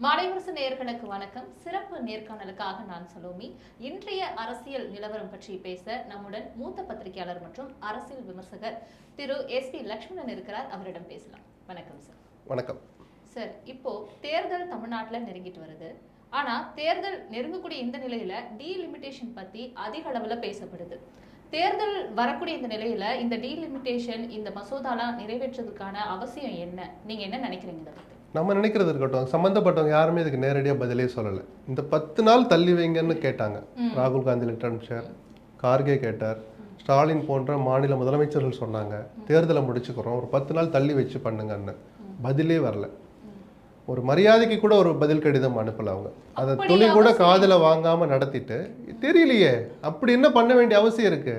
மாலைவரசு நேயர்களுக்கு வணக்கம். சிறப்பு நேர்காணலுக்காக நான் சலோமி. இன்றைய அரசியல் நிலவரம் பற்றி பேச நம்முடன் மூத்த பத்திரிகையாளர் மற்றும் அரசியல் விமர்சகர் திரு SP லட்சுமணன் இருக்கிறார். அவரிடம் பேசலாம். வணக்கம் சார். வணக்கம் சார். இப்போ தேர்தல் தமிழ்நாட்டில் நெருங்கிட்டு வருது. ஆனா தேர்தல் நெருங்கக்கூடிய இந்த நிலையில டீலிமிட்டேஷன் பத்தி அதிக அளவுல பேசப்படுது. தேர்தல் வரக்கூடிய இந்த நிலையில இந்த டீலிமிட்டேஷன் இந்த மசோதாலாம் நிறைவேற்றதுக்கான அவசியம் என்ன? நீங்க என்ன நினைக்கிறீங்க இதை பத்தி? நம்ம நினைக்கிறது இருக்கட்டும், சம்மந்தப்பட்டவங்க யாருமே இதுக்கு நேரடியாக பதிலே சொல்லலை. இந்த 10 நாள் தள்ளி வைங்கன்னு கேட்டாங்க. ராகுல் காந்தி லெட்டர் அனுப்பிச்சார், கார்கே கேட்டார், ஸ்டாலின் போன்ற மாநில முதலமைச்சர்கள் சொன்னாங்க தேர்தலை முடிச்சுக்கிறோம், ஒரு 10 நாள் தள்ளி வச்சு பண்ணுங்கன்னு. பதிலே வரல. ஒரு மரியாதைக்கு கூட ஒரு பதில் கடிதம் அனுப்பல. அவங்க அதை துளி கூட காதில் வாங்காமல் நடத்திட்டு தெரியலையே அப்படி என்ன பண்ண வேண்டிய அவசியம் இருக்கு.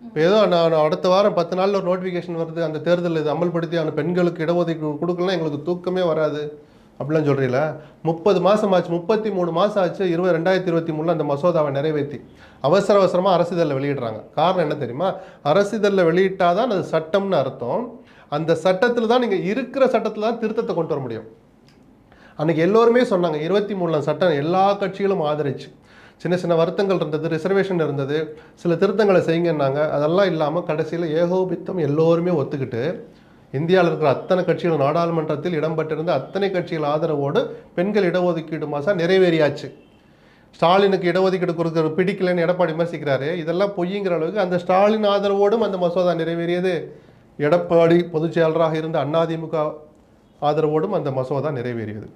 இப்போ ஏதோ நான் அடுத்த வாரம் 10 நாளில் ஒரு நோட்டிஃபிகேஷன் வருது, அந்த தேர்தல் இது அமல்படுத்தி அந்த பெண்களுக்கு இடஒதுக்கீடு கொடுக்கலாம், எங்களுக்கு தூக்கமே வராது அப்படிலாம் சொல்கிறீங்களா? 30 மாதம் ஆச்சு, 33 மாதம் ஆச்சு. 2023 அந்த மசோதாவை நிறைவேற்றி அவசரமாக அரசிதழில் வெளியிடுறாங்க. காரணம் என்ன தெரியுமா? அரசிதழில் வெளியிட்டாதான் அது சட்டம்னு அர்த்தம். அந்த சட்டத்தில் தான் நீங்கள் இருக்கிற சட்டத்தில் தான் திருத்தத்தை கொண்டு வர முடியும். அன்றைக்கி எல்லோருமே சொன்னாங்க 23 சட்டம் எல்லா கட்சிகளும் ஆதரிச்சு. சின்ன சின்ன வருத்தங்கள் இருந்தது, ரிசர்வேஷன் இருந்தது, சில திருத்தங்களை செய்யுங்கன்னாங்க. அதெல்லாம் இல்லாமல் கடைசியில் ஏகோபித்தம் எல்லோருமே ஒத்துக்கிட்டு இந்தியாவில் இருக்கிற அத்தனை கட்சிகள் நாடாளுமன்றத்தில் இடம்பெற்றிருந்த அத்தனை கட்சிகள் ஆதரவோடு பெண்கள் இடஒதுக்கீடு மாதம் நிறைவேறியாச்சு. ஸ்டாலினுக்கு இடஒதுக்கீடு கொடுக்குற பிடிக்கலன்னு எடப்பாடி விமர்சிக்கிறாரு. இதெல்லாம் பொய்யுங்கிற அளவுக்கு அந்த ஸ்டாலின் ஆதரவோடும் அந்த மசோதா நிறைவேறியது. எடப்பாடி பொதுச் செயலராக இருந்த அதிமுக ஆதரவோடும் அந்த மசோதா நிறைவேறியது.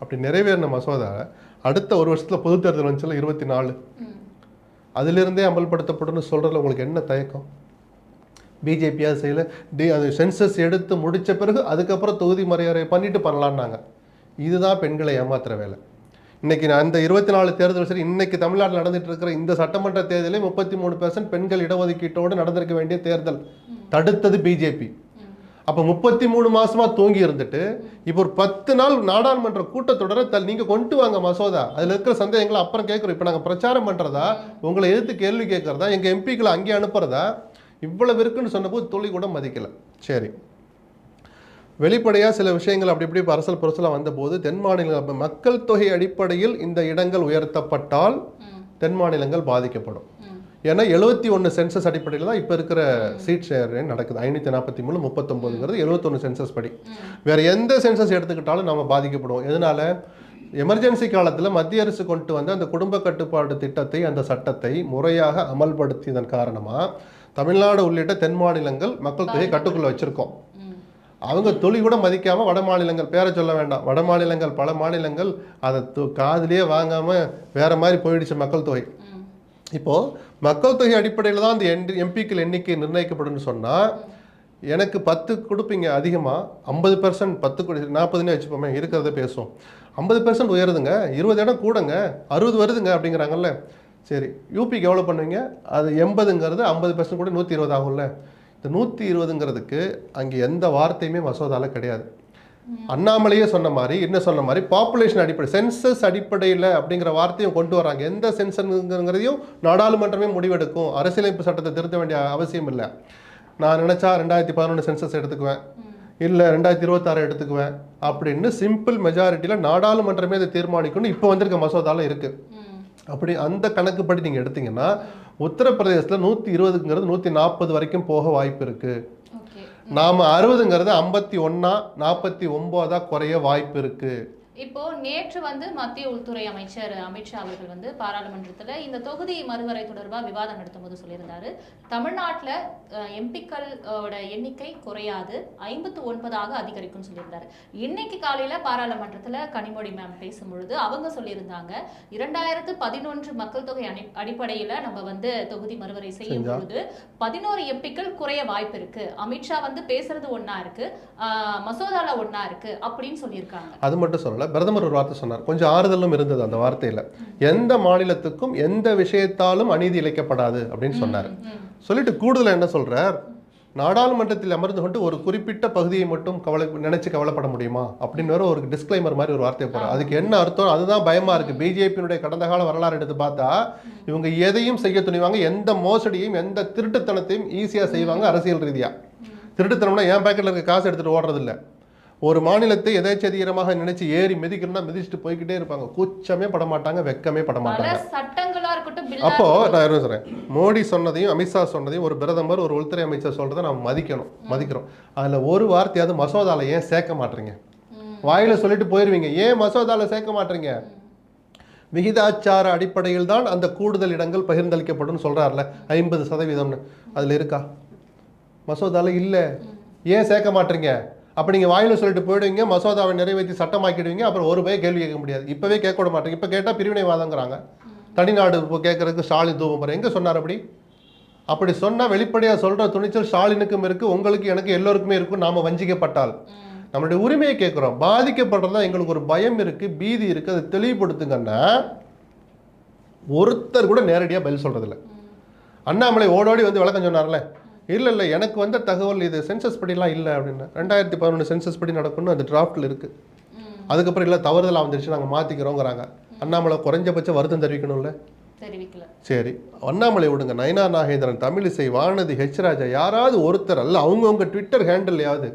அப்படி நிறைவேறின மசோதா அடுத்த ஒரு வருஷத்தில் பொது தேர்தல் வந்துச்சுல 24, அதிலிருந்தே அமல்படுத்தப்படும் சொல்கிறதுல உங்களுக்கு என்ன தயக்கம்? பிஜேபியாக செய்யல, அது சென்சஸ் எடுத்து முடித்த பிறகு அதுக்கப்புறம் தொகுதி மரியாதை பண்ணிட்டு பண்ணலான்னாங்க. இதுதான் பெண்களை ஏமாத்துற வேலை. இன்னைக்கு நான் அந்த 24 தேர்தல் சரி, இன்னைக்கு தமிழ்நாட்டில் நடந்துட்டு இருக்கிற இந்த சட்டமன்ற தேர்தலே 33% பெண்கள் இடஒதுக்கீட்டோடு நடந்திருக்க வேண்டிய தேர்தல். தடுத்தது பிஜேபி. அப்போ 33 மாசமா தூங்கி இருந்துட்டு இப்போ ஒரு 10 நாள் நாடாளுமன்ற கூட்டத்தொடரை நீங்க கொண்டு வாங்க மசோதா. அதுல இருக்கிற சந்தேகங்களை அப்புறம் கேட்குறோம். இப்போ நாங்கள் பிரச்சாரம் பண்றதா, உங்களை எதிர்த்து கேள்வி கேட்கறதா, எங்க எம்பிக்களை அங்கே அனுப்புறதா, இவ்வளவு இருக்குன்னு சொன்னபோது தொழில் கூட மதிக்கல. சரி, வெளிப்படையாக சில விஷயங்கள் அப்படி இப்படி அரசல் புரசலாக வந்தபோது தென் மாநில மக்கள் தொகை அடிப்படையில் இந்த இடங்கள் உயர்த்தப்பட்டால் தென் மாநிலங்கள் பாதிக்கப்படும். ஏன்னா 71 சென்சஸ் அடிப்படையில் தான் இப்போ இருக்கிற சீட் ஷேர் நடக்குது. 543 39ங்கிறது 71 சென்சஸ் படி. வேறு எந்த சென்சஸ் எடுத்துக்கிட்டாலும் நம்ம பாதிக்கப்படுவோம். எதனால? எமர்ஜென்சி காலத்தில் மத்திய அரசு கொண்டு வந்த அந்த குடும்ப கட்டுப்பாடு திட்டத்தை, அந்த சட்டத்தை முறையாக அமல்படுத்தியதன் காரணமாக தமிழ்நாடு உள்ளிட்ட தென் மாநிலங்கள் மக்கள் தொகையை கட்டுக்குள்ளே வச்சுருக்கோம். அவங்க தொழில் கூட மதிக்காமல் வட மாநிலங்கள், பேரை சொல்ல வேண்டாம், வட மாநிலங்கள் பல மாநிலங்கள் அதை காதிலேயே வாங்காமல் வேற மாதிரி போயிடுச்சு மக்கள் தொகை. இப்போது மக்கள் தொகை அடிப்படையில் தான் அந்த எம்பிக்கள் எண்ணிக்கை நிர்ணயிக்கப்படும் சொன்னால் எனக்கு 10 கொடுப்பீங்க அதிகமாக, 50% 10 40ன்னு வச்சுப்போமே, இருக்கிறத பேசுவோம். 50% உயருதுங்க, 20 இடம் கூடங்க, 60 வருதுங்க அப்படிங்கிறாங்கல்ல. சரி, யூபிக்கு எவ்வளோ பண்ணுவீங்க? அது 80ங்கிறது 50% கூட 120 ஆகும்ல. இந்த 120ங்கிறதுக்கு அங்கே எந்த வார்த்தையுமே மசோதாவில் கிடையாது. அண்ணாமலையே சொன்ன மாதிரி, என்ன சொன்ன மாதிரி, பாப்புலேஷன் அடிப்படை சென்சஸ் அடிப்படையில் அப்படிங்கிற வார்த்தையும் கொண்டு வராங்க. எந்த சென்சஸ்ங்கிறதையும் நாடாளுமன்றமே முடிவெடுக்கும். அரசியலமைப்பு சட்டத்தை திருத்த வேண்டிய அவசியம் இல்லை. நான் நினச்சா 2011 சென்சஸ் எடுத்துக்குவேன், இல்லை 2026 எடுத்துக்குவேன் அப்படின்னு சிம்பிள் மெஜாரிட்டியில் நாடாளுமன்றமே அதை தீர்மானிக்கணும். இப்போ வந்திருக்க மசோதாவில் இருக்குது. அப்படி அந்த கணக்குப்படி நீங்கள் எடுத்தீங்கன்னா உத்தரப்பிரதேசத்தில் 120ங்கிறது 140 வரைக்கும் போக வாய்ப்பு இருக்குது. நாம 60ங்கிறது 51 49 குறைய வாய்ப்பு இருக்கு. இப்போ நேற்று மத்திய உள்துறை அமைச்சர் அமித்ஷா அவர்கள் பாராளுமன்றத்துல இந்த தொகுதி மறுவரை தொடர்பாக விவாதம் நடத்தும் போது சொல்லியிருந்தாரு, தமிழ்நாட்டில் எம்பிக்களோட எண்ணிக்கை குறையாது, 59ஆக அதிகரிக்கும் சொல்லியிருந்தாரு. இன்னைக்கு காலையில பாராளுமன்றத்துல கனிமொழி மேம் பேசும்பொழுது அவங்க சொல்லியிருந்தாங்க, 2011 மக்கள் தொகை அடிப்படையில நம்ம தொகுதி மறுவரை செய்யும் பொழுது 11 எம்பிக்கள் குறைய வாய்ப்பு இருக்கு. அமித்ஷா பேசுறது ஒன்னா இருக்கு, மசோதால ஒன்னா இருக்கு அப்படின்னு சொல்லியிருக்காங்க. அது மட்டும் சொல்லல, பிரதமர் ஒரு வார்த்தை சொன்னார், கொஞ்சம் ஆறுதலும் இருந்தது அந்த வார்த்தையில. எந்த மாநிலத்துக்கும் எந்த விஷயத்தாலும் அநீதி இழைக்கப்படாது அப்படின்னு சொன்னார். சொல்லிட்டு கூடுதல் என்ன சொல்றார், நாடாளுமன்றத்தில் அமர்ந்து கொண்டு ஒரு குறிப்பிட்ட பகுதியை மட்டும் நினைச்சு கவலைப்பட முடியுமா அப்படின்னு ஒரு டிஸ்க்ளைமர் மாதிரி ஒரு வார்த்தையை போறார். அதுக்கு என்ன அர்த்தம்? அதுதான் பயமா இருக்கு. பிஜேபியினுடைய கடந்த கால வரலாறு எடுத்து பார்த்தா இவங்க எதையும் செய்ய துணிவாங்க, எந்த மோசடியையும் எந்த திருட்டுத்தனத்தையும் ஈஸியா செய்வாங்க. அரசியல் ரீதியா திருட்டுத்தனம்னா என் பேக்கெட்ல இருக்க காசு எடுத்துட்டு ஓடுறது இல்லை, ஒரு மாநிலத்தை எதேச்சதிகரமாக நினைச்சு ஏறி மிதிக்கணும்னா மிதிச்சுட்டு போய்கிட்டே இருப்பாங்க. கூச்சமே படமாட்டாங்க, வெக்கமே படமாட்டாங்க. சட்டங்களா இருக்கட்டும். அப்போ நான் என்ன சொல்றேன், மோடி சொன்னதையும் அமித்ஷா சொன்னதையும் ஒரு பிரதமர் ஒரு உள்துறை அமைச்சர் சொல்றதை நம்ம மதிக்கிறோம். அதுல ஒரு வார்த்தையாவது மசோதால ஏன் சேர்க்க மாட்டீங்க? வாயில சொல்லிட்டு போயிருவீங்க, ஏன் மசோதால சேர்க்க மாட்டீங்க? விகிதாச்சார அடிப்படையில் தான் அந்த கூடுதல் இடங்கள் பகிர்ந்தளிக்கப்படும் சொல்றாருல 50%. அதுல இருக்கா? மசோதால இல்ல. ஏன் சேர்க்க மாட்டீங்க? அப்ப நீங்க வாயில சொல்லிட்டு போயிடுவீங்க, மசோதாவை நிறைவேற்றி சட்டமாக்கிடுவீங்க, அப்புறம் ஒரு பேர் கேள்வி கேட்க முடியாது. இப்பவே கேட்க விட மாட்டீங்க. இப்ப கேட்டா பிரிவினைவாதங்கிறாங்க. தனிநாடு கேட்கறதுக்கு ஸ்டாலின் தூவம் போற எங்க சொன்னார்? அப்படி சொன்னா வெளிப்படையா சொல்ற துணிச்சல் ஸ்டாலினுக்கும் இருக்கு, உங்களுக்கு எனக்கு எல்லோருக்குமே இருக்கும். நாம வஞ்சிக்கப்பட்டால் நம்மளுடைய உரிமையை கேட்கிறோம். பாதிக்கப்படுறதா எங்களுக்கு ஒரு பயம் இருக்கு, பீதி இருக்கு, அதை தெளிவுபடுத்துங்கன்னா ஒருத்தர் கூட நேரடியாக பதில் சொல்றதில்ல. அண்ணாமலை ஓடோடி வந்து விளக்கம் சொன்னார்ல, இல்லை எனக்கு வந்த தகவல் இது சென்சஸ் படிலாம் இல்லை அப்படின்னு. 2011 சென்சஸ் படி நடக்கணும், அது டிராஃப்டில் இருக்குது. அதுக்கப்புறம் இல்லை தவறுதலாக வந்துருச்சு, நாங்கள் மாற்றிக்கிறோங்கிறாங்க. அண்ணாமலை குறைஞ்சபட்ச வருத்தம் தெரிவிக்கணும்ல, தெரிவிக்கல. சரி, அண்ணாமலை விடுங்க, நயனா நாகேந்திரன், தமிழிசை, வானதி, ராஜா, யாராவது ஒருத்தர் அல்ல அவங்கவுங்க ட்விட்டர் ஹேண்டில்லையாவது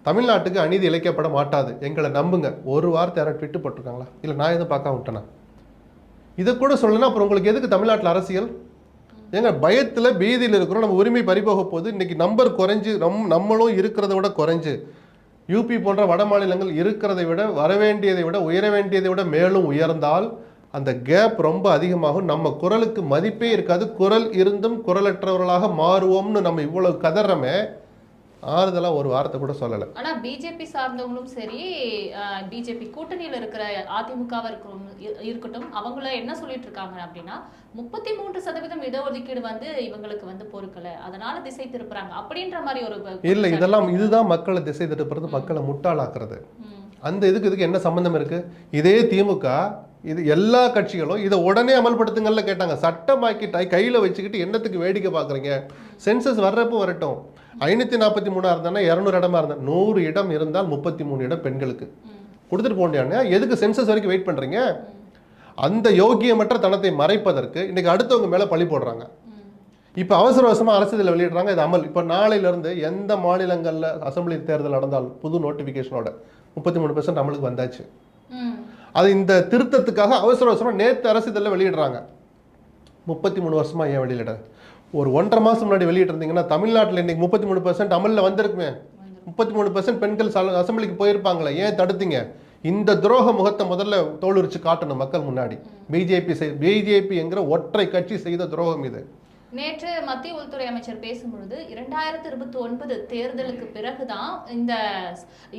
தமிழ்நாட்டுக்கு அநீதி இழைக்கப்பட மாட்டாது, எங்களை நம்புங்க, ஒரு வார்த்தை யாராவது ட்விட்டு போட்டிருக்காங்களா? இல்லை நான் எதுவும் பார்க்க விட்டேனா? இதை கூட சொல்லணும். அப்புறம் உங்களுக்கு எதுக்கு தமிழ்நாட்டில் அரசியல்? ஏங்க பயத்தில் பீதியில் இருக்கிறோம், நம்ம உரிமை பறிபோக போகுது. இன்னைக்கு நம்பர் குறைஞ்சு நம்மளும் இருக்கிறத விட குறைஞ்சு யூபி போன்ற வட மாநிலங்கள் இருக்கிறதை விட வரவேண்டியதை விட உயர வேண்டியதை விட மேலும் உயர்ந்தால் அந்த கேப் ரொம்ப அதிகமாகும். நம்ம குரலுக்கு மதிப்பே இருக்காது. குரல் இருந்தும் குரலற்றவர்களாக மாறுவோம்னு நம்ம இவ்வளவு கதறமே, ஆறுதலா ஒரு வார்த்தை கூட சொல்லலை. ஆனா பிஜேபி சார்ந்தவங்களும் சரி, பிஜேபி கூட்டணியில் இருக்கிற அதிமுகவா இருக்கட்டும், அவங்கள என்ன சொல்லிட்டு இருக்காங்க அப்படின்னா 33% இடஒதுக்கீடு வந்து இவங்களுக்கு வந்து பொறுக்கல, அதனால திசை திருப்புறாங்க அப்படின்ற மாதிரி ஒரு இல்ல. இதுதான் மக்களை திசை திருப்புறது, மக்களை முட்டாளாக்குறது. அந்த இதுக்கு என்ன சம்பந்தம் இருக்கு? இதே திமுக இது எல்லா கட்சிகளும் இதை உடனே அமல்படுத்துங்கள்ல கேட்டாங்க. சட்டமாக்கிட்டாய் கையில வச்சுக்கிட்டு என்னத்துக்கு வேடிக்கை பாக்குறீங்க? சென்சஸ் வர்றப்போ வரட்டும். 543 இருந்தா 200 இடமா இருந்தா 100 இடம் இருந்தால் 33 இடம் பெண்களுக்கு கொடுத்துட்டு போண்டியானே. எதுக்கு சென்சஸ் வரைக்கும் வெயிட் பண்றீங்க? அந்த யோகியமற்ற தனத்தை மறைப்பதற்கு இன்னைக்கு அடுத்தவங்க மேல பழி போடுறாங்க. இப்ப அவசர அவசரமா அரசியல் வெளியிடுறாங்க. இது அமல். இப்ப நாளையில இருந்து எந்த மாநிலங்கள்ல அசம்பிளி தேர்தல் நடந்தால் புது நோட்டிபிகேஷனோட 33% அமலுக்கு வந்தாச்சு. அது இந்த திருத்தத்துக்காக அவசர அவசரமா நேற்று அரசியல் வெளியிடுறாங்க. 33 வருஷமா ஏன் வெளியிட? ஒரு 1.5 மாசம் முன்னாடி வெளியிட்டு இருந்தீங்கன்னா தமிழ்நாட்டில் இன்னைக்கு 33% அமல்ல வந்திருக்குமே. 33% பெண்கள் அசம்பிளிக்கு போயிருப்பாங்களே, ஏன் தடுத்தீங்க? இந்த துரோக முகத்தை முதல்ல தோலுரிச்சு காட்டணும் மக்கள் முன்னாடி. பிஜேபி என்கிற ஒற்றை கட்சி செய்த துரோகம் இது. நேற்று மத்திய உள்துறை அமைச்சர் பேசும்பொழுது 2029 தேர்தலுக்கு பிறகுதான் இந்த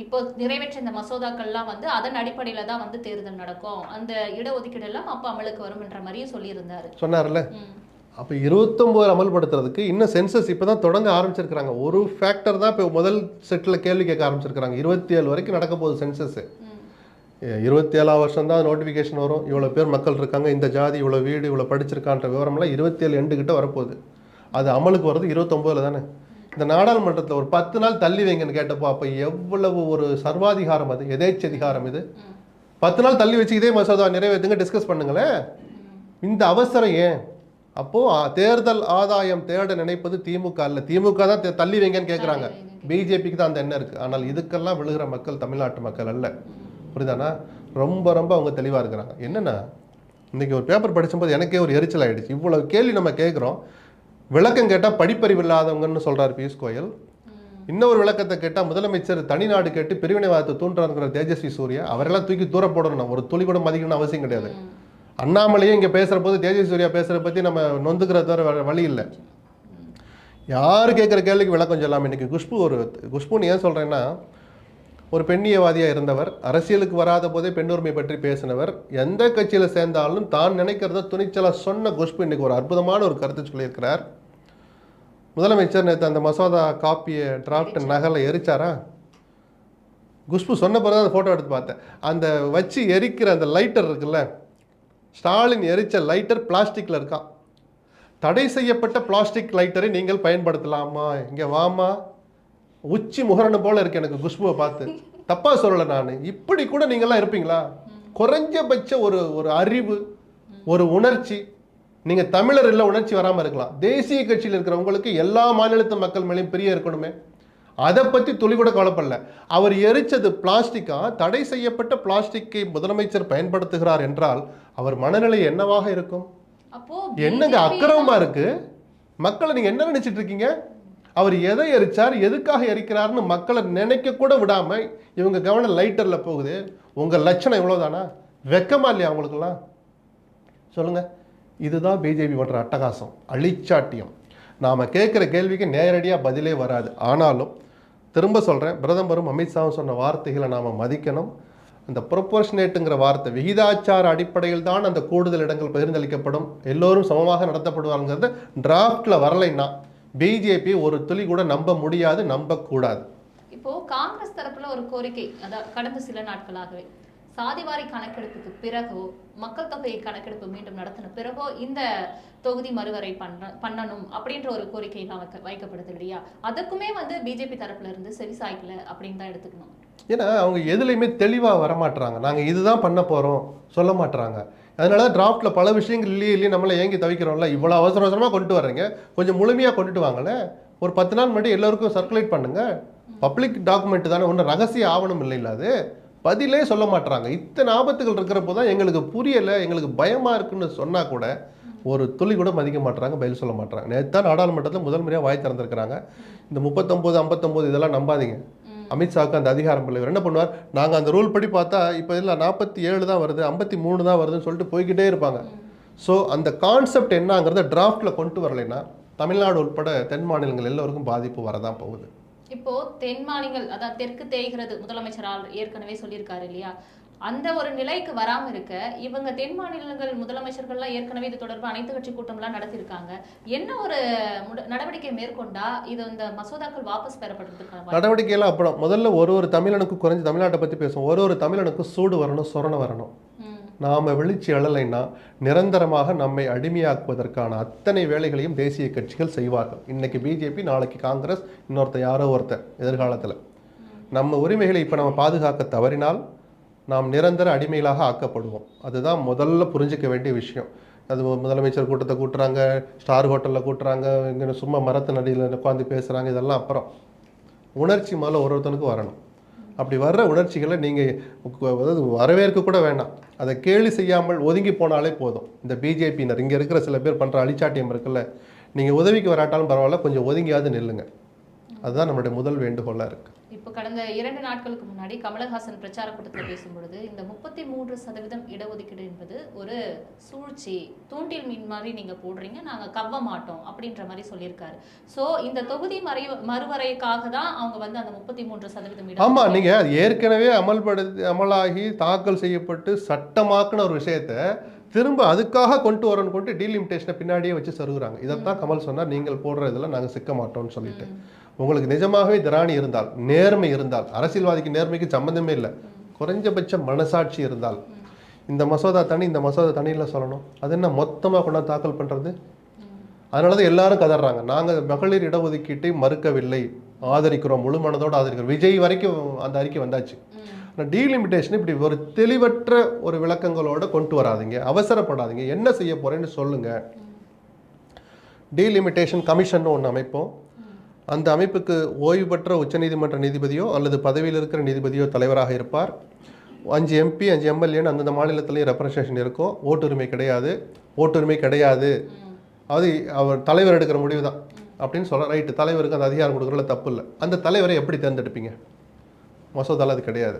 இப்போ நிறைவேற்ற இந்த மசோதாக்கள்லாம் வந்து அதன் அடிப்படையில தான் வந்து தேர்தல் நடக்கும், அந்த இடஒதுக்கீடு எல்லாம் அப்ப அமலுக்கு வரும் என்ற மாதிரியும் சொல்லியிருந்தாரு. சொன்னார்ல. அப்போ 29 அமல்படுத்துறதுக்கு இன்னும் சென்சஸ் இப்போ தான் தொடங்க ஆரம்பிச்சிருக்கிறாங்க. ஒரு ஃபேக்டர் தான் இப்போ முதல் செட்டில் கேள்வி கேட்க ஆரம்பிச்சிருக்கிறாங்க. 27 வரைக்கும் நடக்க போகுது சென்சஸ். 27ஆம் வருஷம் தான் நோட்டிஃபிகேஷன் வரும். இவ்வளோ பேர் மக்கள் இருக்காங்க, இந்த ஜாதி, இவ்வளோ வீடு, இவ்வளோ படிச்சிருக்கான்ற விவரம்லாம் 27 எண்டு கிட்ட வரப்போகுது. அது அமலுக்கு வர்றது 29 தானே. இந்த நாடாளுமன்றத்தில் ஒரு 10 நாள் தள்ளி வைங்கன்னு கேட்டப்போ அப்போ எவ்வளவு ஒரு சர்வாதிகாரம், அது எதேச்சதிகாரம். இது 10 நாள் தள்ளி வச்சு இதே மசோதா நிறைவேற்றுங்க, டிஸ்கஸ் பண்ணுங்களேன். இந்த அவசரம் ஏன்? அப்போ தேர்தல் ஆதாயம் தேட நினைப்பது திமுக அல்ல. திமுக தான் தள்ளி வைங்கன்னு கேட்குறாங்க. பிஜேபிக்கு தான் அந்த எண்ணம் இருக்கு. ஆனால் இதுக்கெல்லாம் விழுகிற மக்கள் தமிழ்நாட்டு மக்கள் அல்ல. புரியுதானா? ரொம்ப ரொம்ப அவங்க தெளிவாக இருக்கிறாங்க. என்னன்னா, இன்னைக்கு ஒரு பேப்பர் படிச்சும்போது எனக்கே ஒரு எரிச்சல் ஆயிடுச்சு. இவ்வளவு கேள்வி நம்ம கேட்குறோம், விளக்கம் கேட்டால் படிப்பறிவு இல்லாதவங்கன்னு சொல்றாரு பியூஷ் கோயல். இன்னொரு விளக்கத்தை கேட்டால் முதலமைச்சர் தனிநாடு கேட்டு பிரிவினைவாதத்தை தூண்டுறாங்கிற தேஜஸ்வி சூர்யா, அவரெல்லாம் தூக்கி தூர போடணும். ஒரு துளி கூட மதிக்கணும்னு அவசியம் கிடையாது. அண்ணாமலையே இங்கே பேசுகிற போது தேஜஸ்வி சூர்யா பேசுகிற பற்றி நம்ம நொந்துக்கிறது வர வழி இல்லை. யார் கேட்குற கேள்விக்கு விளக்கம் சொல்லாமல் இன்னைக்கு குஷ்புன்னு ஏன் சொல்கிறேன்னா, ஒரு பெண்ணியவாதியாக இருந்தவர், அரசியலுக்கு வராத போதே பெண்ணுரிமை பற்றி பேசினவர், எந்த கட்சியில் சேர்ந்தாலும் தான் நினைக்கிறத துணிச்சலாக சொன்ன குஷ்பு இன்னைக்கு ஒரு அற்புதமான ஒரு கருத்து சொல்லியிருக்கிறார். முதலமைச்சர் நேற்று அந்த மசோதா காப்பியை டிராஃப்ட் நகலை எரிச்சாரா? குஷ்பு சொன்ன பிறகு அந்த ஃபோட்டோ எடுத்து பார்த்தேன். அந்த வச்சு எரிக்கிற அந்த லைட்டர் இருக்குல்ல, ஸ்டாலின் எரிச்ச லைட்டர் பிளாஸ்டிக்கில் இருக்கான். தடை செய்யப்பட்ட பிளாஸ்டிக் லைட்டரை நீங்கள் பயன்படுத்தலாமா? இங்கே வாமா, உச்சி முகரனு போல இருக்கு எனக்கு குஷ்புவை பார்த்து. தப்பா சொல்லலை நான். இப்படி கூட நீங்கள்லாம் இருப்பீங்களா? குறைஞ்சபட்ச ஒரு அறிவு, ஒரு உணர்ச்சி. நீங்கள் தமிழர் இல்லை, உணர்ச்சி வராமல் இருக்கலாம். தேசிய கட்சியில் இருக்கிறவங்களுக்கு எல்லா மாநிலத்து மக்கள் மேலேயும் பிரிய இருக்கணுமே. அதை பற்றி துளி கூட கவலைப்படல. அவர் எரிச்சது பிளாஸ்டிக்கா, தடை செய்யப்பட்ட பிளாஸ்டிக்கை முதலமைச்சர் பயன்படுத்துகிறார் என்றால் அவர் மனநிலை என்னவாக இருக்கும்? அப்போ என்னங்க அக்கிரமமா இருக்கு? மக்களை நீங்க என்ன நினைச்சிட்டு இருக்கீங்க? அவர் எதை எரிச்சார், எதுக்காக எரிக்கிறாருன்னு மக்களை நினைக்க கூட விடாம இவங்க கவனம் லைட்டர்ல போகுது. உங்க லட்சணம் இவ்வளவுதானா? வெக்கமா இல்லையா அவங்களுக்கெல்லாம்? சொல்லுங்க. இதுதான் பிஜேபி பண்ற அட்டகாசம், அழிச்சாட்டியம். நாம கேட்குற கேள்விக்கு நேரடியாக பதிலே வராது. ஆனாலும் திரும்ப சொல்கிறேன், பிரதமரும் அமித்ஷாவும் சொன்ன வார்த்தைகளை நாம் மதிக்கணும். அந்த ப்ரொபோர்ஷனேட்டுங்கிற வார்த்தை, விகிதாச்சார அடிப்படையில் தான் அந்த கூடுதல் இடங்கள் பகிர்ந்தளிக்கப்படும், எல்லோரும் சமமாக நடத்தப்படுவாங்கிறது டிராஃப்டில் வரலைன்னா பிஜேபி ஒரு துளி கூட நம்ப முடியாது, நம்பக்கூடாது. இப்போ காங்கிரஸ் தரப்புல ஒரு கோரிக்கை, அதாவது கடந்த சில நாட்களாகவே சாதிவாரி கணக்கெடுப்புக்கு பிறகோ மக்கள் தொகை கணக்கெடுப்பு மீண்டும் நடத்தின பிறகோ இந்த தொகுதி மறுவரை பண்ணணும் அப்படின்ற ஒரு கோரிக்கை எல்லாம் வைக்கப்படுது இல்லையா? அதுக்குமே வந்து பிஜேபி தரப்புல இருந்து செவிசாய்க்கல அப்படின்னு தான் எடுத்துக்கணும். ஏன்னா அவங்க எதுலையுமே தெளிவாக வரமாட்டுறாங்க. நாங்கள் இதுதான் பண்ண போகிறோம் சொல்ல மாட்டுறாங்க. அதனால தான் டிராஃப்டில் பல விஷயங்கள் இல்லையே நம்மளை ஏங்கி தவிக்கிறோம்ல. இவ்வளோ அவசர அவசரமாக கொண்டு வர்றீங்க, கொஞ்சம் முழுமையாக கொண்டுட்டு வாங்கல. ஒரு 10 நாள் முன்னாடி எல்லோருக்கும் சர்க்குலேட் பண்ணுங்க. பப்ளிக் டாக்குமெண்ட் தானே, ஒன்றும் ரகசிய ஆவணம் இல்லைல்ல. அது பதிலே சொல்ல மாட்டுறாங்க. இத்தனை ஆபத்துகள் இருக்கிறப்போ தான் எங்களுக்கு புரியலை, எங்களுக்கு பயமாக இருக்குன்னு சொன்னால் கூட ஒரு துளி கூட மதிக்க மாட்டுறாங்க, பதில் சொல்ல மாட்டுறாங்க. நேற்று நாடாளுமன்றத்தில் முதல் முறையாக வாய் திறந்திருக்கிறாங்க. இந்த 39, 59 இதெல்லாம் நம்பாதீங்க. அமித்ஷாவுக்கு அந்த அதிகாரம் இல்லை. இவர் என்ன பண்ணுவார், நாங்கள் அந்த ரூல் படி பார்த்தா இப்போ இதில் 47 தான் வருது, 53 தான் வருதுன்னு சொல்லிட்டு போய்கிட்டே இருப்பாங்க. ஸோ அந்த கான்செப்ட் என்னங்கிறத டிராஃப்டில் கொண்டு வரலைன்னா தமிழ்நாடு உட்பட தென் மாநிலங்கள் எல்லோருக்கும் பாதிப்பு வரதான் போகுது. இப்போ தென் மாநிலங்கள், அதாவது தெற்கு தேய்கிறது முதலமைச்சரால் ஏற்கனவே சொல்லியிருக்காரு இல்லையா? அந்த ஒரு நிலைக்கு வராம இருக்க இவங்க தென் மாநிலங்கள் முதலமைச்சர்கள்லாம் ஏற்கனவே இது தொடர்பாக அனைத்து கட்சி கூட்டம்லாம் நடத்திருக்காங்க. என்ன ஒரு நடவடிக்கை மேற்கொண்டா இது இந்த மசோதாக்கள் வாபஸ் பெறப்பட்டிருக்காங்க? நடவடிக்கையெல்லாம் அப்புறம் முதல்ல ஒரு தமிழனுக்கு குறைஞ்சு தமிழ்நாட்டை பற்றி பேசுவோம். ஒரு தமிழனுக்கு சூடு வரணும், சொரணை வரணும். நாம் வெளிச்சி எழலைன்னா நிரந்தரமாக நம்மை அடிமையாக்குவதற்கான அத்தனை வேலைகளையும் தேசிய கட்சிகள் செய்வார்கள். இன்னைக்கு பிஜேபி, நாளைக்கு காங்கிரஸ், இன்னொருத்தர் யாரோ ஒருத்தர் எதிர்காலத்தில். நம்ம உரிமைகளை இப்போ நம்ம பாதுகாக்க தவறினால் நாம் நிரந்தர அடிமைகளாக ஆக்கப்படுவோம். அதுதான் முதல்ல புரிஞ்சிக்க வேண்டிய விஷயம். அது முதலமைச்சர் கூட்டத்தை கூட்டுறாங்க, ஸ்டார் ஹோட்டலில் கூட்டுறாங்க, இங்கே சும்மா மரத்து நடியில் உட்காந்து பேசுகிறாங்க, இதெல்லாம் அப்புறம். உணர்ச்சி முதல்ல ஒருத்தனுக்கு வரணும். அப்படி வர்ற உணர்ச்சிகளை நீங்கள் அதாவது வரவேற்க கூட வேண்டாம், அதை கேலி செய்யாமல் ஒதுங்கி போனாலே போதும். இந்த பிஜேபியினர் இங்கே இருக்கிற சில பேர் பண்ணுற அழிச்சாட்டியம் இருக்குல்ல, நீங்கள் உதவிக்கு வராட்டாலும் பரவாயில்ல, கொஞ்சம் ஒதுங்கியாவது நில்லுங்க. அதுதான் நம்மளுடைய முதல் வேண்டுகோளாக இருக்குது. இப்போ கடந்த 2 நாட்களுக்கு முன்னாடி கமலஹாசன் பிரச்சார கூட்டத்தில் பேசும்பொழுது இந்த 33% இடஒதுக்கீடு என்பது ஒரு சூழ்ச்சி, தூண்டில் மீன் மாதிரி நீங்கள் போடுறீங்க, நாங்கள் கவ்வ மாட்டோம் அப்படின்ற மாதிரி சொல்லியிருக்காரு. ஸோ இந்த தொகுதி மறுவரைக்காக தான் அவங்க வந்து அந்த 33%. ஆமாம், நீங்கள் அது ஏற்கனவே அமலாகி தாக்கல் செய்யப்பட்டு சட்டமாக்குன ஒரு விஷயத்தை திரும்ப அதுக்காக கொண்டு வரணும்னு கொண்டு டீலிமிட்டேஷனை பின்னாடியே வச்சு சருகுறாங்க. இதைத்தான் கமல் சொன்னார், நீங்கள் போடுற இதில் நாங்கள் சிக்க மாட்டோம்னு சொல்லிட்டு. உங்களுக்கு நிஜமாகவே திராணி இருந்தால், நேர்மை இருந்தால், அரசியல்வாதிக்கு நேர்மைக்கு சம்மந்தமே இல்லை, குறைஞ்சபட்ச மனசாட்சி இருந்தால் இந்த மசோதா தனி, இந்த மசோதா தனியில் சொல்லணும். அது என்ன மொத்தமாக கொண்டாந்து தாக்கல் பண்ணுறது? அதனால தான் எல்லாரும் கதறாங்க, நாங்கள் மகளிர் இடஒதுக்கீட்டை மறுக்கவில்லை, ஆதரிக்கிறோம், முழு மனதோடு ஆதரிக்கிறோம். விஜய் வரைக்கும் அந்த அறிக்கை வந்தாச்சு. ஆனால் டீலிமிட்டேஷன் இப்படி ஒரு தெளிவற்ற ஒரு விளக்கங்களோட கொண்டு வராதிங்க, அவசரப்படாதீங்க, என்ன செய்ய போகிறேன்னு சொல்லுங்கள். டீலிமிட்டேஷன் கமிஷன் ஒன்று அமைப்போம். அந்த அமைப்புக்கு ஓய்வு பெற்ற உச்சநீதிமன்ற நீதிபதியோ அல்லது பதவியில் இருக்கிற நீதிபதியோ தலைவராக இருப்பார். 5 MP 5 MLAன்னு அந்தந்த மாநிலத்திலையும் ரெப்ரசன்டேஷன் இருக்கும். ஓட்டுரிமை கிடையாது. அது அவர் தலைவர் எடுக்கிற முடிவு தான் அப்படின்னு சொல்ல. ரைட்டு, தலைவருக்கு அந்த அதிகாரம் கொடுக்குறதுல தப்பு இல்லை. அந்த தலைவரை எப்படி தேர்ந்தெடுப்பீங்க? மசோதாவில் அது கிடையாது.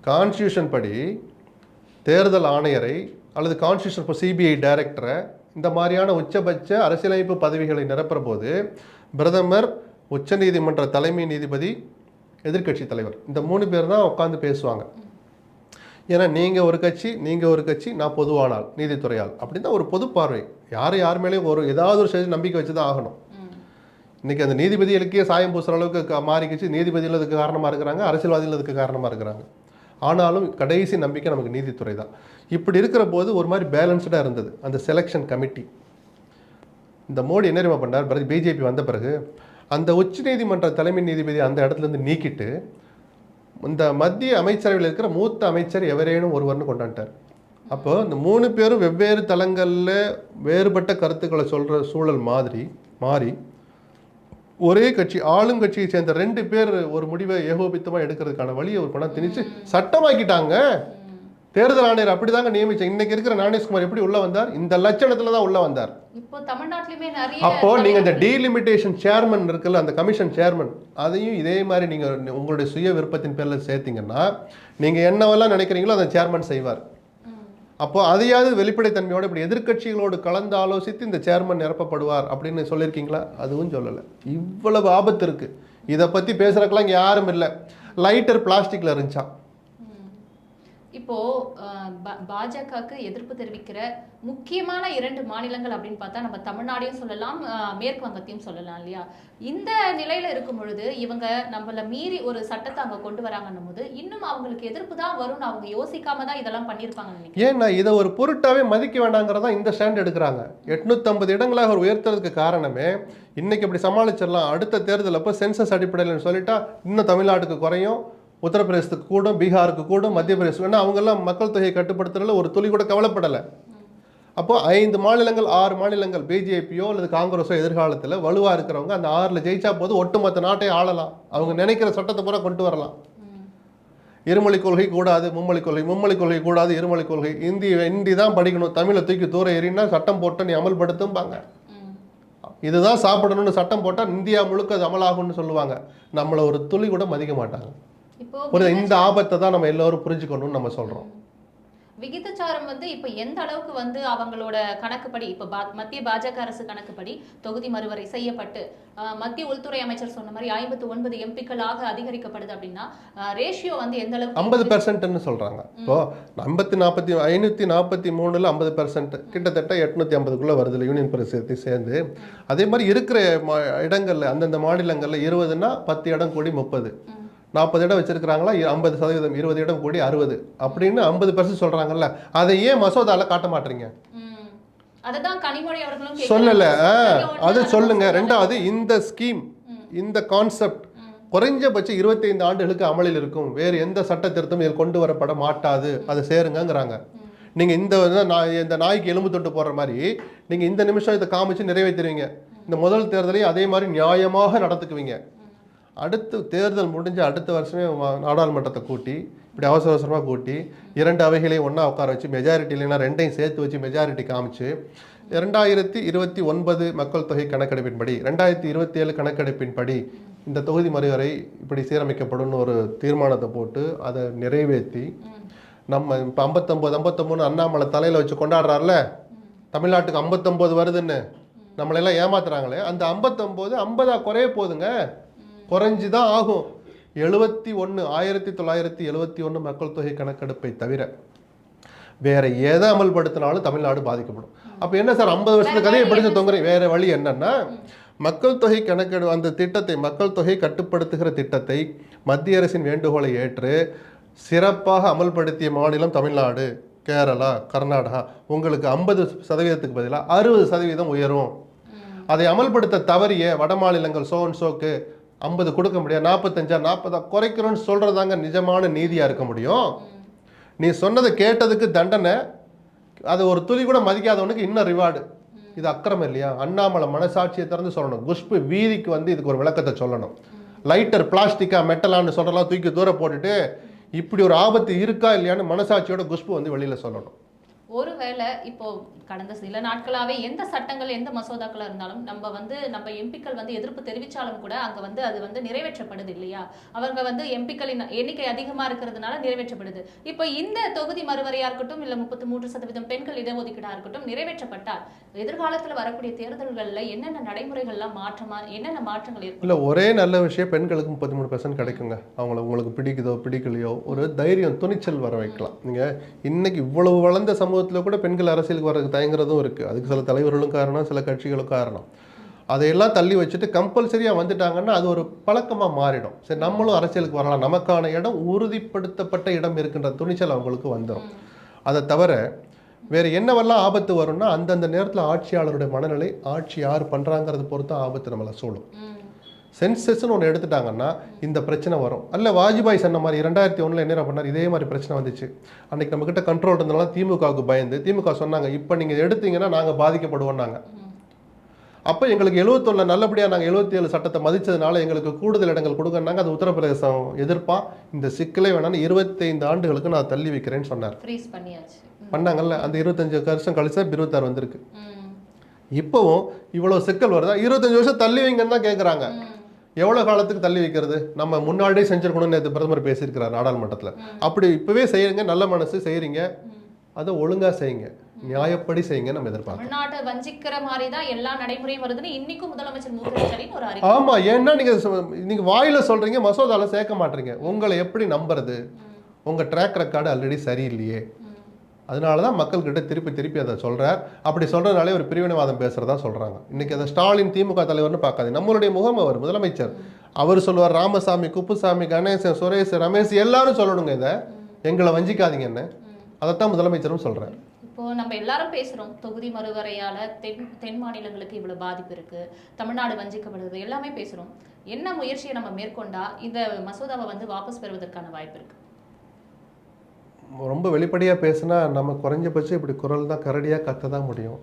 கான்ஸ்டியூஷன் படி தேர்தல் ஆணையரை அல்லது கான்ஸ்டியூஷன் இப்போ CBI டைரக்டரை, இந்த மாதிரியான உச்சபட்ச அரசியலமைப்பு பதவிகளை நிரப்புற போது பிரதமர், உச்சநீதிமன்ற தலைமை நீதிபதி, எதிர்கட்சி தலைவர், இந்த 3 பேர் தான் உட்காந்து பேசுவாங்க. ஏன்னா நீங்கள் ஒரு கட்சி, நான் பொதுவானால் நீதித்துறையால், அப்படி தான் ஒரு பொது பார்வை. யார் மேலேயும் ஏதாவது ஒரு ஸ்டேஜ் நம்பிக்கை வச்சு தான் ஆகணும். இன்றைக்கி அந்த நீதிபதிகளுக்கே சாயம் பூசுகிற அளவுக்கு மாறிக்கிச்சு. நீதிபதிகள் அதுக்கு காரணமாக இருக்கிறாங்க, அரசியல்வாதிகள் அதுக்கு காரணமாக இருக்கிறாங்க. ஆனாலும் கடைசி நம்பிக்கை நமக்கு நீதித்துறை தான். இப்படி இருக்கிற போது ஒரு மாதிரி பேலன்ஸ்டாக இருந்தது அந்த செலெக்ஷன் கமிட்டி. இந்த மோடி என்ன பண்ணார், பிஜேபி வந்த பிறகு அந்த உச்சநீதிமன்ற தலைமை நீதிபதி அந்த இடத்துலேருந்து நீக்கிட்டு இந்த மத்திய அமைச்சரவையில் இருக்கிற மூத்த அமைச்சர் எவரேனும் ஒருவர்னு கொண்டாண்டார். அப்போ இந்த 3 பேரும் வெவ்வேறு தளங்களில் வேறுபட்ட கருத்துக்களை சொல்கிற சூழல் மாறி ஒரே கட்சி ஆளுங்கட்சியை சேர்ந்த 2 பேர் ஒரு முடிவை ஏகோபித்தமா எடுக்கிறதுக்கான வழியை ஒரு பணம் திணிச்சு சட்டமாக்கிட்டாங்க. தேர்தல் ஆணையர் அப்படிதாங்க நியமிச்சாங்க. இன்னைக்கு இருக்கிற ஞானேஷ்குமார் எப்படி உள்ள வந்தார்? இந்த லட்சணத்துல தான் உள்ள வந்தார். இப்போ தமிழ்நாட்டிலுமே நிறைய அப்போ நீங்க இந்த டீலிமிட்டேஷன் சேர்மன் இருக்குல்ல, அந்த கமிஷன் சேர்மன், அதையும் இதே மாதிரி நீங்க உங்களுடைய சுய விருப்பத்தின் பேர்ல சேர்த்தீங்கன்னா நீங்க என்னவெல்லாம் நினைக்கிறீங்களோ அதை சேர்மன் செய்வார். அப்போ அதையாவது வெளிப்படைத்தன்மையோடு இப்படி எதிர்க்கட்சிகளோடு கலந்து ஆலோசித்து இந்த சேர்மன் நிரப்பப்படுவார் அப்படின்னு சொல்லியிருக்கீங்களா? அதுவும் சொல்லலை. இவ்வளவு ஆபத்து இருக்கு. இதை பத்தி பேசுறதுக்கெல்லாம் இங்க யாரும் இல்லை. லைட்டர் பிளாஸ்டிக்ல இருந்துச்சா? இப்போ பாஜகவுக்கு எதிர்ப்பு தெரிவிக்கிற முக்கியமான 2 மாநிலங்கள் அப்படின்னு பார்த்தா நம்ம தமிழ்நாடையும் சொல்லலாம், மேற்கு வங்கத்தையும் சொல்லலாம் இல்லையா? இந்த நிலையில இருக்கும் பொழுது இவங்க நம்மள மீறி ஒரு சட்டத்தை அங்க கொண்டு வராங்கன்னும் போது இன்னும் அவங்களுக்கு எதிர்ப்பு தான் வரும்னு அவங்க யோசிக்காம தான் இதெல்லாம் பண்ணியிருப்பாங்கன்னு நினைக்கிறேன். ஏன்னா இதை ஒரு பொருட்டாவே மதிக்க வேண்டாங்கிறதா இந்த ஸ்டாண்ட் எடுக்கிறாங்க. 850 இடங்களாக ஒரு உயர்த்துறதுக்கு காரணமே இன்னைக்கு இப்படி சமாளிச்சிடலாம், அடுத்த தேர்தல் அப்போ சென்சஸ் அடிப்படையில் சொல்லிட்டா இன்னும் தமிழ்நாட்டுக்கு குறையும், உத்தரப்பிரதேசத்துக்கு கூடும், பீகாருக்கு கூடும், மத்திய பிரதேசம், ஏன்னா அவங்கெல்லாம் மக்கள் தொகையை கட்டுப்படுத்துறதுல ஒரு துளி கூட கவலைப்படலை. அப்போ 5 மாநிலங்கள் 6 மாநிலங்கள் பிஜேபியோ அல்லது காங்கிரஸோ எதிர்காலத்தில் வலுவாக இருக்கிறவங்க அந்த 6ல் ஜெயிச்சா போது ஒட்டுமொத்த நாட்டை ஆளலாம். அவங்க நினைக்கிற சட்டத்தை பூரா கொண்டு வரலாம். இருமொழி கொள்கை கூடாது, மும்மொழி கொள்கை கூடாது, இருமொழி கொள்கை, இந்தி தான் படிக்கணும், தமிழை தூக்கி தூர எறினா சட்டம் போட்டு நீ அமல்படுத்தும்பாங்க. இதுதான் சாப்பிடணும்னு சட்டம் போட்டால் இந்தியா முழுக்க அது அமலாகும்னு சொல்லுவாங்க. நம்மளை ஒரு துளி கூட மதிக்க மாட்டாங்க. இந்த ஆபத்தை தான் நம்ம எல்லாரும் புரிஞ்சுக்கணும்னு நம்ம சொல்றோம். விகிதாச்சாரம் வந்து இப்ப எந்த அளவுக்கு வந்து அவங்களோட கணக்குப்படி, இப்ப மத்திய பாஜக அரசு கணக்குப்படி தொகுதி மறுவரை செய்யப்பட்டு மத்திய உள்துறை அமைச்சர் சொன்ன மாதிரி 59 எம்பிக்களாக அதிகரிக்கப்படுது அப்படின்னா ரேஷியோ வந்து எந்த அளவுக்கு 50% சொல்றாங்க. இப்போ 543ல 50% கிட்டத்தட்ட 850க்குள்ள வருது யூனியன் பிரதேசத்தை சேர்ந்து. அதே மாதிரி இருக்கிற இடங்கள்ல அந்தந்த மாநிலங்கள்ல 20ன்னா 10 இடம் கூடி 30, 40 இடம் வச்சிருக்கிறாங்களா 50%, 20 இடம் கூடி 60 அப்படின்னு 50% சொல்றாங்கல்ல. அதை ஏன் மசோதால காட்ட மாட்டீங்க? அதுதான் கனிமொழி அவர்களும் சொல்லல. அது சொல்லுங்க. ரெண்டாவது, இந்த ஸ்கீம், இந்த கான்செப்ட் குறைஞ்சபட்சம் 25 ஆண்டுகளுக்கு அமலில் இருக்கும், வேறு எந்த சட்ட திருத்தமும் இதில் கொண்டு வரப்பட மாட்டாது, அதை சேருங்கிறாங்க. நீங்க இந்த நாய்க்கு எலும்பு தொட்டு போடுற மாதிரி நீங்க இந்த நிமிஷம் இதை காமிச்சு நிறைவேற்றுவீங்க. இந்த முதல் தேர்தலையும் அதே மாதிரி நியாயமாக நடத்துக்குவீங்க. அடுத்து தேர்தல் முடிஞ்ச அடுத்த வருஷமே நாடாளுமன்றத்தை கூட்டி இப்படி அவசர அவசரமாக கூட்டி 2 அவைகளையும் ஒன்றா உட்கார வச்சு மெஜாரிட்டி இல்லைன்னா 2ஐயும் சேர்த்து வச்சு மெஜாரிட்டி காமிச்சு 2029 மக்கள் தொகை கணக்கெடுப்பின்படி 2027 கணக்கெடுப்பின்படி இந்த தொகுதி மறுவரை இப்படி சீரமைக்கப்படும் ஒரு தீர்மானத்தை போட்டு அதை நிறைவேற்றி நம்ம இப்போ 59 அண்ணாமலை தலையில் வச்சு கொண்டாடுறாருல, தமிழ்நாட்டுக்கு 59 வருதுன்னு நம்மளெல்லாம் ஏமாத்துறாங்களே, அந்த 59 50 குறைய போகுதுங்க, குறைஞ்சிதான் ஆகும். 1971 மக்கள் தொகை கணக்கெடுப்பை தவிர வேற எதை அமல்படுத்தினாலும் தமிழ்நாடு பாதிக்கப்படும். அப்ப என்ன சார் 50 வருஷத்துக்கு கதையை படிச்ச தொங்குறேன். வேற வழி என்னன்னா, மக்கள் தொகை கணக்கெடு அந்த திட்டத்தை, மக்கள் தொகை கட்டுப்படுத்துகிற திட்டத்தை மத்திய அரசின் வேண்டுகோளை ஏற்று சிறப்பாக அமல்படுத்திய மாநிலம் தமிழ்நாடு, கேரளா, கர்நாடகா. உங்களுக்கு 50%க்கு பதிலாக 60% உயரும். அதை அமல்படுத்த தவறிய வட மாநிலங்கள் சோக்கு 50 கொடுக்க முடியாது, 45 40 குறைக்கிறோன்னு சொல்றதாங்க நிஜமான நீதியா இருக்க முடியும். நீ சொன்னதை கேட்டதுக்கு தண்டனை, அது ஒரு துளி கூட மதிக்காதவனுக்கு இன்னும் ரிவார்டு. இது அக்கிரமம் இல்லையா? அண்ணாமலை மனசாட்சியை திறந்து சொல்லணும். குஷ்பு வீதிக்கு வந்து இதுக்கு ஒரு விளக்கத்தை சொல்லணும். லைட்டர் பிளாஸ்டிக்கா மெட்டலான்னு சொல்றலாம் தூக்கி தூரம் போட்டுட்டு இப்படி ஒரு ஆபத்து இருக்கா இல்லையான்னு மனசாட்சியோட குஷ்பு வந்து வெளியில சொல்லணும். ஒருவேளை இப்போ கடந்த சில நாட்களாவே எந்த சட்டங்கள் எந்த மசோதாக்கள் இருந்தாலும் நம்ம எம்பிக்கள் வந்து எதிர்ப்பு தெரிவிச்சாலும் கூட அங்க வந்து அது வந்து நிறைவேற்றப்படுது இல்லையா? அவங்க வந்து எம்பிக்களின் எண்ணிக்கை அதிகமா இருக்கிறதுனால நிறைவேற்றப்படுது. இப்போ இந்த தொகுதி மறுவரையா இருக்கட்டும், இல்ல 33% பெண்கள் இடஒதுக்கீடா இருக்கட்டும் நிறைவேற்றப்பட்டால் எதிர்காலத்துல வரக்கூடிய தேர்தல்கள்ல என்னென்ன நடைமுறைகள்லாம் என்னென்ன மாற்றங்கள் இருக்கும்? இல்ல, ஒரே நல்ல விஷயம், பெண்களுக்கு 33% கிடைக்குங்க. உங்களுக்கு பிடிக்குதோ பிடிக்கலையோ ஒரு தைரியம், துணிச்சல் வர வைக்கலாம். நீங்க இன்னைக்கு இவ்வளவு வளர்ந்த சமூகத்துல கூட பெண்கள் அரசியலுக்கு வர்றதுக்கு தயங்குறதும் இருக்கு. அதுக்கு சில தலைவர்களும் காரணம், சில கட்சிகளும் காரணம். அதையெல்லாம் தள்ளி வச்சுட்டு கம்பல்சரியா வந்துட்டாங்கன்னா அது ஒரு பழக்கமா மாறிடும். சரி, நம்மளும் அரசியலுக்கு வரலாம், நமக்கான இடம் உறுதிப்படுத்தப்பட்ட இடம் இருக்கின்ற துணிச்சல் அவங்களுக்கு வந்துடும். அதை தவிர வேற என்னவெல்லாம் ஆபத்து வரும்னா, அந்தந்த நேரத்தில் ஆட்சியாளருடைய மனநிலை, ஆட்சி யார் பண்றாங்கிறது பொறுத்து ஆபத்து நம்மளை சூழும். சென்சஸ்ன்னு ஒன்று எடுத்துட்டாங்கன்னா இந்த பிரச்சனை வரும். அல்ல, வாஜ்பாய் சொன்ன மாதிரி 2001 என்ன பண்ணார், இதே மாதிரி பிரச்சனை வந்துச்சு. அன்னைக்கு நம்ம கிட்ட கண்ட்ரோல் இருந்தனால திமுகவுக்கு பயந்து திமுக சொன்னாங்க, இப்போ நீங்கள் எடுத்தீங்கன்னா நாங்கள் பாதிக்கப்படுவோம்னாங்க. அப்போ எங்களுக்கு 71 நல்லபடியாக நாங்கள் 77 சட்டத்தை மதிச்சதுனால எங்களுக்கு கூடுதல் இடங்கள் கொடுக்கறாங்க. அது உத்தரப்பிரதேசம் எதிர்ப்பா இந்த சிக்கலே வேணான்னு 25 ஆண்டுகளுக்கு நான் தள்ளி வைக்கிறேன்னு சொன்னார். ஃப்ரீஸ் பண்ணியாச்சு. பண்ணாங்கல்ல, அந்த 25 வருஷம் கழிச்சு 26 வந்திருக்கு. இப்போவும் இவ்வளோ சிக்கல் வருதா? 25 வருஷம் தள்ளி வைங்கன்னு தான் கேட்குறாங்க. எவ்வளோ காலத்துக்கு தள்ளி வைக்கிறது? நம்ம முன்னாடியே செஞ்சிருக்கணும்னு நேற்று பிரதமர் பேசியிருக்கிறார் நாடாளுமன்றத்தில். அப்படி இப்போவே செய்யுங்க, நல்ல மனசு செய்கிறீங்க, அதை ஒழுங்காக செய்யுங்க, நியாயப்படி செய்யுங்க நம்ம எதிர்பார்க்கணும். தமிழ்நாட்டை வஞ்சிக்கிற மாதிரி தான் எல்லா நடைமுறையும் வருதுன்னு இன்னைக்கும் முதலமைச்சர் மு.க. ஸ்டாலின் ஒரு அறிக்கை. ஆமா, ஏன்னா நீங்க வாயில சொல்றீங்க, மசோதால சேர்க்க மாட்டீங்க. உங்களை எப்படி நம்புறது? உங்க ட்ராக் ரெக்கார்டு ஆல்ரெடி சரியில்லையே. அதனால தான் மக்கள்கிட்ட திருப்பி அதை சொல்றார். அப்படி சொல்றதுனாலே ஒரு பிரிவினைவாதம் பேசுறதா சொல்றாங்க. இன்னைக்கு அதை ஸ்டாலின் திமுக தலைவர்னு பார்க்காது, நம்மளுடைய முகம் அவர் முதலமைச்சர். அவர் சொல்லுவார், ராமசாமி, குப்புசாமி, கணேசன், சுரேஷ், ரமேஷ் எல்லாரும் சொல்லணுங்க, இதை எங்களை வஞ்சிக்காதீங்கன்னு. அதைத்தான் முதலமைச்சரும் சொல்றாரு. இப்போ நம்ம எல்லாரும் பேசுறோம், தொகுதி மறுவரையால தென் மாநிலங்களுக்கு இவ்வளவு பாதிப்பு இருக்கு, தமிழ்நாடு வஞ்சிக்கப்படுது, எல்லாமே பேசுறோம். என்ன முயற்சியை நம்ம மேற்கொண்டா இந்த மசோதாவை வந்து வாபஸ் பெறுவதற்கான வாய்ப்பு இருக்கு? ரொம்ப வெளிப்படையாக பேசுனா நம்ம குறைஞ்சபட்சம் இப்படி குரல் தான் கரடியாக கத்த தான் முடியும்.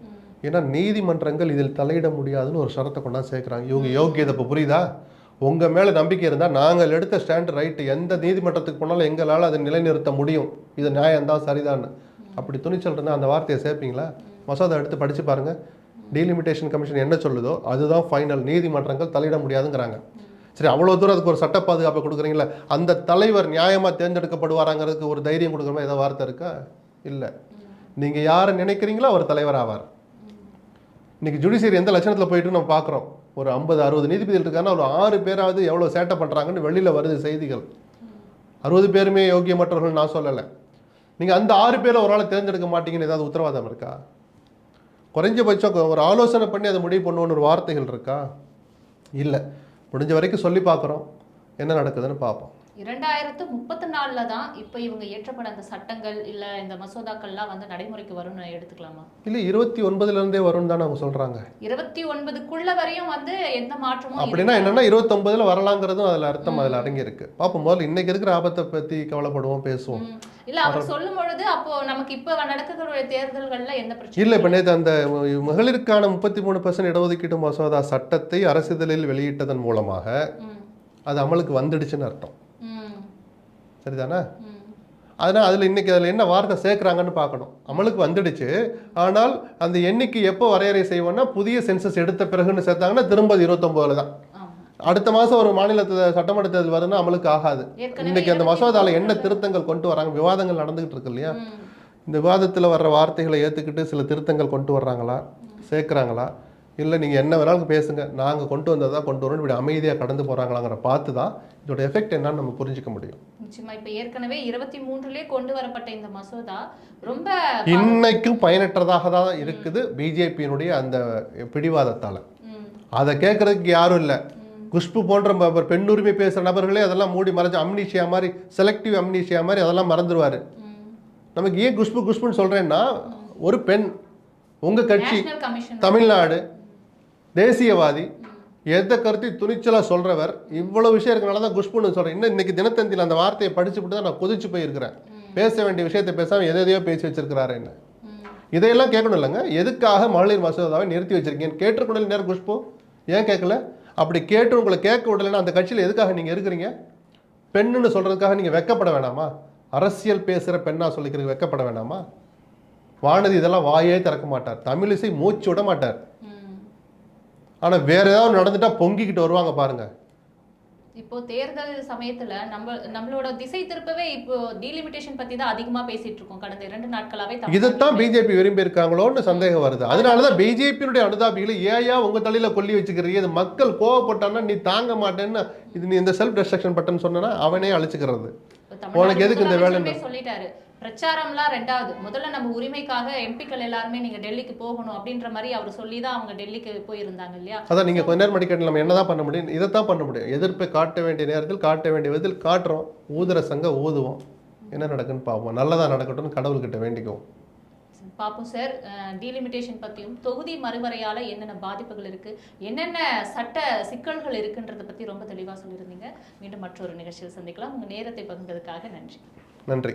ஏன்னா நீதிமன்றங்கள் இதில் தலையிட முடியாதுன்னு ஒரு ஷரத்தை கொண்டாந்து சேர்க்குறாங்க. இவங்க யோகியதை இப்போ புரியுதா? உங்கள் மேலே நம்பிக்கை இருந்தால் நாங்கள் எடுத்த ஸ்டாண்ட் ரைட்டு, எந்த நீதிமன்றத்துக்கு போனாலும் எங்களால் அதை நிலைநிறுத்த முடியும், இது நியாயம்தான் சரிதான். அப்படி துணிச்சல் இருந்தால் அந்த வார்த்தையை சேர்ப்பீங்களா? மசோதா எடுத்து படித்து பாருங்கள். டீலிமிட்டேஷன் கமிஷன் என்ன சொல்லுதோ அதுதான் ஃபைனல், நீதிமன்றங்கள் தலையிட முடியாதுங்கிறாங்க. சரி, அவ்வளோ தூரம் அதுக்கு ஒரு சட்ட பாதுகாப்பை கொடுக்குறீங்களா? அந்த தலைவர் நியாயமாக தேர்ந்தெடுக்கப்படுவாராங்கிறதுக்கு ஒரு தைரியம் கொடுக்குற மாதிரி ஏதாவது வார்த்தை இருக்கா? இல்லை. நீங்கள் யாரை நினைக்கிறீங்களோ அவர் தலைவர் ஆவார். இன்னைக்கு ஜுடிஷியரி எந்த லட்சணத்தில் போயிட்டு நம்ம பார்க்குறோம். ஒரு 50-60 நீதிபதிகள் இருக்காங்கன்னா ஒரு 6 பேராவது எவ்வளோ சேட்டை பண்ணுறாங்கன்னு வெளியில் வருது செய்திகள். 60 பேருமே யோகியமற்றவர்கள் நான் சொல்லலை. நீங்கள் அந்த 6 பேரை ஒரு ஆளை தேர்ந்தெடுக்க மாட்டீங்கன்னு ஏதாவது உத்தரவாதம் இருக்கா? குறைஞ்சபட்சம் ஒரு ஆலோசனை பண்ணி அதை முடிவு பண்ணுவோன்னு ஒரு வார்த்தைகள் இருக்கா? இல்லை. முடிஞ்ச வரைக்கும் சொல்லி பார்க்குறோம், என்ன நடக்குதுன்னு பார்ப்போம். 2034 தான் இப்போ இவங்க இயற்றப்பட அந்த சட்டங்கள் இல்லை இந்த மசோதாக்கள்லாம் வந்து நடைமுறைக்கு வரும்னு எடுத்துக்கலாமா? இல்லை, 29 வரும்னு தானே அவங்க சொல்கிறாங்க. 29க்குள்ள வரையும் வந்து எந்த மாற்றமும் அப்படின்னா என்னன்னா 29 வரலாங்கிறதும் அதில் அர்த்தம் அதில் அடங்கியிருக்கு. பார்ப்போம். முதல்ல இன்னைக்கு இருக்கிற ஆபத்தை பற்றி கவலைப்படுவோம், பேசுவோம். இல்ல அவர் சொல்லும் பொழுது அப்போ நமக்கு இப்ப நடக்கக்கூடிய தேர்தல்கள்ல எந்த பிரச்சனை இல்லை. இப்போ நேற்று அந்த மகளிருக்கான 33% இடஒதுக்கீட்டு மசோதா சட்டத்தை அரசிதழில் வெளியிட்டதன் மூலமாக அது அமலுக்கு வந்துடுச்சுன்னு அர்த்தம். சரிதானே? அதனால் அதில் இன்னைக்கு அதில் என்ன வார்த்தை சேர்க்குறாங்கன்னு பார்க்கணும். அமலுக்கு வந்துடுச்சு, ஆனால் அந்த எண்ணிக்கை எப்போ வரையறை செய்வோம்னா புதிய சென்சஸ் எடுத்த பிறகுன்னு சேர்த்தாங்கன்னா திரும்ப 29 தான். அடுத்த மாதம் ஒரு மாநிலத்தில் சட்டமன்ற தேர்தல் வருதுன்னா அமலுக்கு ஆகாது. இன்னைக்கு அந்த மசோதாவில் என்ன திருத்தங்கள் கொண்டு வராங்க, விவாதங்கள் நடந்துகிட்டு இருக்கு இல்லையா? இந்த விவாதத்தில் வர்ற வார்த்தைகளை ஏற்றுக்கிட்டு சில திருத்தங்கள் கொண்டு வர்றாங்களா, சேர்க்குறாங்களா, இல்லை நீங்கள் என்ன வேணாலும் பேசுங்க, நாங்கள் கொண்டு வந்ததான் கொண்டு வரோம், இப்படி அமைதியாக கடந்து போகிறாங்களாங்கிற பார்த்து தான் இதோட எஃபெக்ட் என்னன்னு நம்ம புரிஞ்சிக்க முடியும். நிச்சயமா இப்போ ஏற்கனவே 23லே கொண்டு வரப்பட்ட இந்த மசோதா ரொம்ப இன்னைக்கும் பயனற்றதாக தான் இருக்குது பிஜேபியினுடைய அந்த பிடிவாதத்தால். அதை கேட்கறதுக்கு யாரும் இல்லை. குஷ்பு போன்ற பெண்ணுரிமை பேசுகிற நபர்களே அதெல்லாம் மூடி மறைஞ்சு அம்னீஷியா மாதிரி, செலக்டிவ் அம்னீஷியா மாதிரி அதெல்லாம் மறந்துடுவார். நமக்கு ஏன் குஷ்புன்னு சொல்கிறேன்னா, ஒரு பெண், உங்கள் கட்சி தமிழ்நாடு தேசியவாதி, எந்த கருத்தை துணிச்சலாக சொல்கிறவர், இவ்வளோ விஷயம் இருக்கனால தான் குஷ்புன்னு சொல்கிறேன். இன்னும் இன்னைக்கு தினத்தந்தியில் அந்த வார்த்தையை படிச்சுட்டு தான் நான் கொதிச்சு போயிருக்கிறேன். பேச வேண்டிய விஷயத்தை பேசாமல் எதையோ பேசி வச்சிருக்கிறாரு என்ன. இதையெல்லாம் கேட்கணும் இல்லைங்க. எதுக்காக மகளிர் மசோதாவை நிறுத்தி வச்சிருக்கீங்கன்னு கேட்டுக்கூட நேரம் குஷ்பு ஏன் கேட்கல? அப்படி கேட்டு உங்களை கேட்க விடலைன்னா அந்த கட்சியில் எதுக்காக நீங்கள் இருக்கிறீங்க? பெண்ணுன்னு சொல்கிறதுக்காக நீங்கள் வெக்கப்பட வேணாமா? அரசியல் பேசுகிற பெண்ணா சொல்லிக்கிறதுக்கு வெக்கப்பட வேணாமா? வானதி இதெல்லாம் வாயே திறக்க மாட்டார், தமிழிசை மூச்சு விட மாட்டார். ஆனால் வேற ஏதாவது நடந்துட்டா பொங்கிக்கிட்டு வருவாங்க பாருங்க. இப்போ தேர்தல் சமயத்துல நம்மளோட திசை திருப்பவே இப்போ டீலிமிட்டேஷன் பத்தி தான் அதிகமா பேசிட்டு இருக்கோம் கடந்த 2 நாட்களாவே. இதைத்தான் பிஜேபி விரும்பி இருக்காங்களோன்னு சந்தேகம் வருது. அதனாலதான் பிஜேபியினுடைய அனுதாபிகளை ஏயா உங்க தலையில கொல்லி வச்சுக்கிறீங்க, இது மக்கள் கோவப்பட்டான்னா நீ தாங்க மாட்டேன்னு, இது நீ இந்த செல்ஃப் டிஸ்ட்ரக்ஷன் பட்டன் சொன்னா அவனே அழிச்சுக்கிறது. உனக்கு எதுக்கு இந்த வேலை சொல்லிட்டாரு. பிரச்சாரம்லாம் ரெண்டாவது, முதல்ல நம்ம உரிமைக்காக எம்பிக்கள் எல்லாருமே நீங்க டெல்லிக்கு போகணும் அப்படின்ற மாதிரி அவர் சொல்லி தான் அவங்க டெல்லிக்கு போயிருந்தாங்க இல்லையா? அதான் நீங்க கொஞ்ச நேரம் மடிக்கணும், நம்ம என்னதான் பண்ண முடியும், இதைத்தான் பண்ண முடியும். எதிர்ப்பை காட்ட வேண்டிய நேரத்தில் காட்ட வேண்டிய விதத்தில் காட்டுறோம், ஊதுற சங்க ஊதுவோம், என்ன நடக்குன்னு பார்ப்போம். நல்லதா நடக்கட்டும்னு கடவுள்கிட்ட வேண்டிக்குவோம். பார்ப்போம் சார். டீலிமிட்டேஷன் பற்றியும் தொகுதி மறுவரையால் என்னென்ன பாதிப்புகள் இருக்குது, என்னென்ன சட்ட சிக்கல்கள் இருக்குன்றதை பற்றி ரொம்ப தெளிவாக சொல்லியிருந்தீங்க. மீண்டும் மற்றொரு நிகழ்ச்சியில் சந்திக்கலாம். உங்கள் நேரத்தை பகிர்ந்ததுக்காக நன்றி. நன்றி.